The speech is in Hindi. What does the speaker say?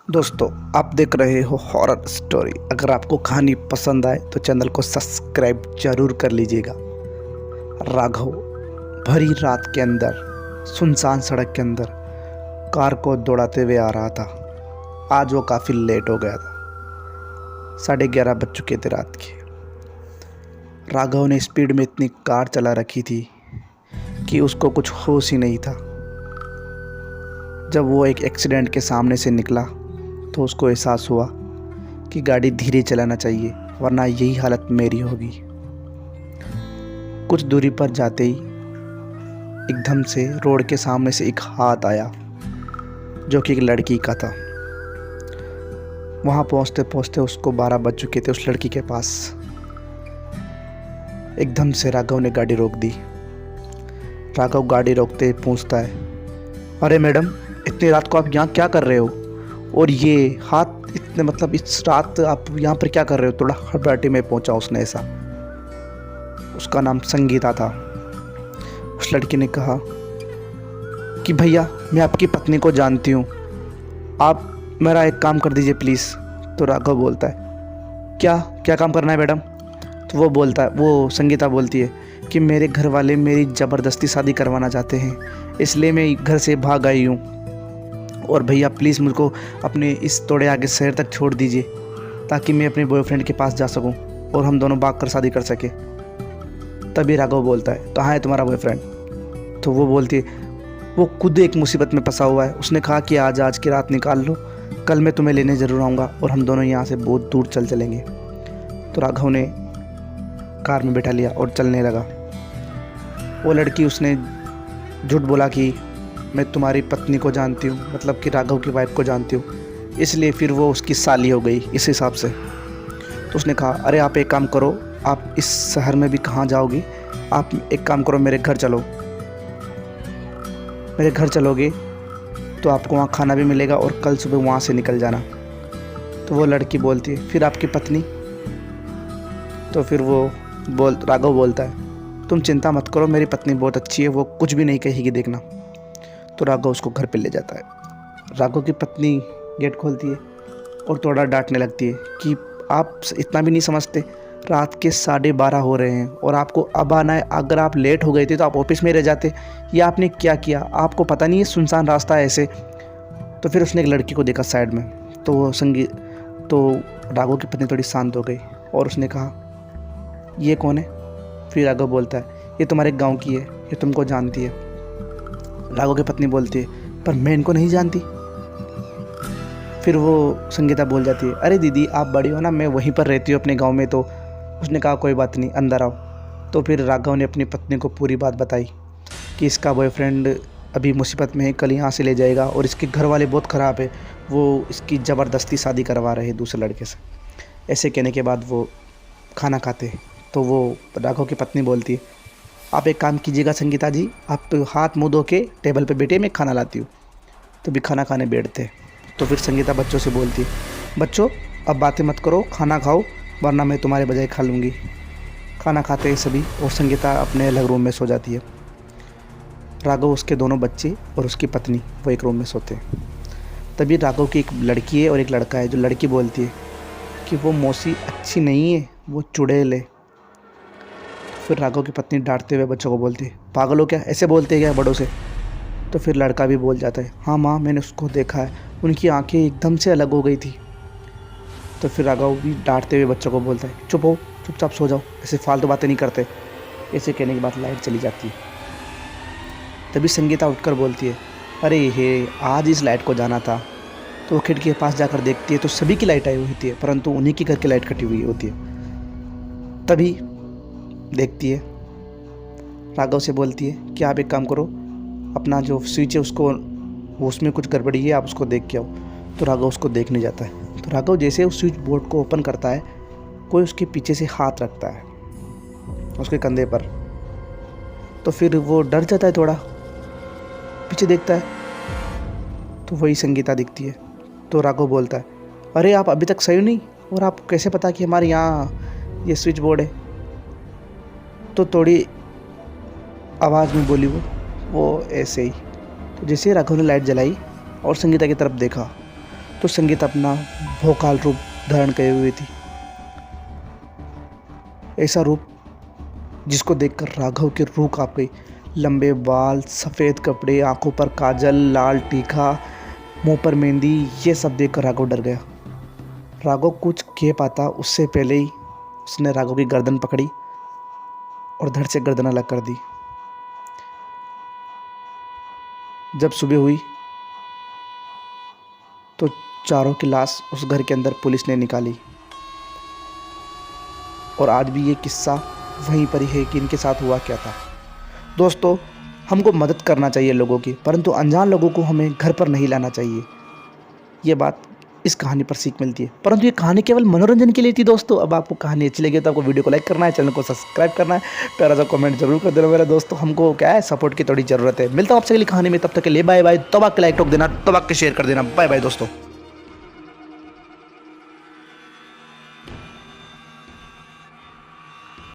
दोस्तों, आप देख रहे हो हॉरर स्टोरी। अगर आपको कहानी पसंद आए तो चैनल को सब्सक्राइब जरूर कर लीजिएगा। राघव भरी रात के अंदर सुनसान सड़क के अंदर कार को दौड़ाते हुए आ रहा था। आज वो काफ़ी लेट हो गया था। 11:30 बज चुके थे रात के। राघव ने स्पीड में इतनी कार चला रखी थी कि उसको कुछ होश ही नहीं था। जब वो एक एक्सीडेंट के सामने से निकला तो उसको एहसास हुआ कि गाड़ी धीरे चलाना चाहिए, वरना यही हालत मेरी होगी। कुछ दूरी पर जाते ही एकदम से रोड के सामने से एक हाथ आया जो कि एक लड़की का था। वहाँ पहुँचते पहुँचते उसको 12 बज चुके थे। उस लड़की के पास एकदम से राघव ने गाड़ी रोक दी। राघव गाड़ी रोकते ही पूछता है, अरे मैडम, इतनी रात को आप यहाँ क्या कर रहे हो? और ये हाथ इतने इस रात आप यहाँ पर क्या कर रहे हो? थोड़ा हड़बड़ाहट में पहुँचा उसने ऐसा। उसका नाम संगीता था। उस लड़की ने कहा कि भैया, मैं आपकी पत्नी को जानती हूँ, आप मेरा एक काम कर दीजिए प्लीज़। तो राघव बोलता है, क्या क्या काम करना है मैडम? तो वो संगीता बोलती है कि मेरे घर वाले मेरी ज़बरदस्ती शादी करवाना चाहते हैं, इसलिए मैं घर से भाग आई हूँ। और भैया प्लीज़ मुझको अपने इस थोड़े आगे शहर तक छोड़ दीजिए ताकि मैं अपने बॉयफ्रेंड के पास जा सकूं और हम दोनों भाग कर शादी कर सके। तभी राघव बोलता है, कहाँ है तुम्हारा बॉयफ्रेंड? तो वो बोलती है, वो खुद एक मुसीबत में फंसा हुआ है। उसने कहा कि आज की रात निकाल लो, कल मैं तुम्हें लेने ज़रूर आऊँगा और हम दोनों यहाँ से बहुत दूर चलेंगे। तो राघव ने कार में बैठा लिया और चलने लगा। वो लड़की, उसने झूठ बोला कि मैं तुम्हारी पत्नी को जानती हूँ, मतलब कि राघव की वाइफ को जानती हूँ, इसलिए फिर वो उसकी साली हो गई इस हिसाब से। तो उसने कहा, अरे आप एक काम करो, आप इस शहर में भी कहाँ जाओगी, आप एक काम करो, मेरे घर चलो। मेरे घर चलोगे तो आपको वहाँ खाना भी मिलेगा और कल सुबह वहाँ से निकल जाना। तो वो लड़की बोलती है, फिर आपकी पत्नी? तो फिर राघव बोलता है, तुम चिंता मत करो, मेरी पत्नी बहुत अच्छी है, वो कुछ भी नहीं कहेगी, देखना। तो राघव उसको घर पे ले जाता है। राघव की पत्नी गेट खोलती है और थोड़ा डांटने लगती है कि आप इतना भी नहीं समझते, रात के 12:30 हो रहे हैं और आपको अब आना है। अगर आप लेट हो गए थे तो आप ऑफिस में रह जाते। ये आपने क्या किया? आपको पता नहीं है सुनसान रास्ता है ऐसे। तो फिर उसने एक लड़की को देखा साइड में। तो राघव की पत्नी थोड़ी शांत हो गई और उसने कहा, ये कौन है? फिर राघव बोलता है, ये तुम्हारे गाँव की है, ये तुमको जानती है। राघव की पत्नी बोलती है, पर मैं इनको नहीं जानती। फिर वो संगीता बोल जाती है, अरे दीदी, आप बड़ी हो ना, मैं वहीं पर रहती हूँ अपने गांव में। तो उसने कहा, कोई बात नहीं, अंदर आओ। तो फिर राघव ने अपनी पत्नी को पूरी बात बताई कि इसका बॉयफ्रेंड अभी मुसीबत में है, कल यहाँ से ले जाएगा और इसके घर वाले बहुत ख़राब है, वो इसकी ज़बरदस्ती शादी करवा रहे हैं दूसरे लड़के से। ऐसे कहने के बाद वो खाना खाते। तो वो राघव की पत्नी बोलती है, आप एक काम कीजिएगा संगीता जी, आप हाथ मुँह धो के टेबल पे बैठे, मैं खाना लाती हूँ। तो भी खाना खाने बैठते। तो फिर संगीता बच्चों से बोलती है, बच्चों अब बातें मत करो, खाना खाओ, वरना मैं तुम्हारे बजाय खा लूँगी। खाना खाते हैं सभी और संगीता अपने अलग रूम में सो जाती है। राघव, उसके दोनों बच्चे और उसकी पत्नी वो एक रूम में सोते हैं। तभी राघव की एक लड़की है और एक लड़का है। जो लड़की बोलती है कि वो मौसी अच्छी नहीं है, वो चुड़ैल है। फिर राघव की पत्नी डांटते हुए बच्चों को बोलती है, पागल हो क्या, ऐसे बोलते हैं क्या बड़ों से? तो फिर लड़का भी बोल जाता है, हाँ माँ, मैंने उसको देखा है, उनकी आंखें एकदम से अलग हो गई थी। तो फिर राघव भी डांटते हुए बच्चों को बोलता है, चुप हो, चुपचाप सो जाओ, ऐसे फालतू बातें नहीं करते। ऐसे कहने के बाद लाइट चली जाती है। तभी संगीता उठकर बोलती है, अरे हे, आज इस लाइट को जाना था। तो वो खिड़की के पास जाकर देखती है तो सभी की लाइट आई हुई होती है, परंतु उन्हीं की घर की लाइट कटी हुई होती है। तभी देखती है, राघव से बोलती है कि आप एक काम करो, अपना जो स्विच है उसको, उसमें कुछ गड़बड़ी है, आप उसको देख के आओ। तो राघव उसको देखने जाता है। तो राघव जैसे उस स्विच बोर्ड को ओपन करता है, कोई उसके पीछे से हाथ रखता है उसके कंधे पर। तो फिर वो डर जाता है, थोड़ा पीछे देखता है तो वही संगीता दिखती है। तो राघव बोलता है, अरे आप अभी तक सही नहीं, और आपको कैसे पता कि हमारे यहाँ ये स्विच बोर्ड है? तो थोड़ी आवाज़ में बोली वो ऐसे ही। तो जैसे राघव ने लाइट जलाई और संगीता की तरफ देखा तो संगीता अपना भोकाल रूप धारण किए हुई थी। ऐसा रूप जिसको देखकर राघव की रूह कांप गई। लंबे बाल, सफ़ेद कपड़े, आंखों पर काजल, लाल टीका, मुंह पर मेहंदी, ये सब देखकर राघव डर गया। राघव कुछ कह पाता उससे पहले ही उसने राघव की गर्दन पकड़ी और धड़ से गर्दन अलग कर दी। जब सुबह हुई तो चारों की लाश उस घर के अंदर पुलिस ने निकाली। और आज भी ये किस्सा वहीं पर ही है कि इनके साथ हुआ क्या था। दोस्तों, हमको मदद करना चाहिए लोगों की, परंतु अनजान लोगों को हमें घर पर नहीं लाना चाहिए। ये बात इस कहानी पर सीख मिलती है। परंतु ये कहानी केवल मनोरंजन के लिए थी दोस्तों। अब आपको कहानी अच्छी लगी तो आपको वीडियो को लाइक करना है, चैनल को सब्सक्राइब करना है, प्यारा सा कमेंट जरूर कर देना मेरे दोस्तों। हमको क्या है, सपोर्ट की थोड़ी ज़रूरत है। मिलता हूँ आपसे अगली कहानी में, तब तक के लिए बाय बाय। तब के लाइक ठोक देना, तब के शेयर कर देना। बाय बाय दोस्तों।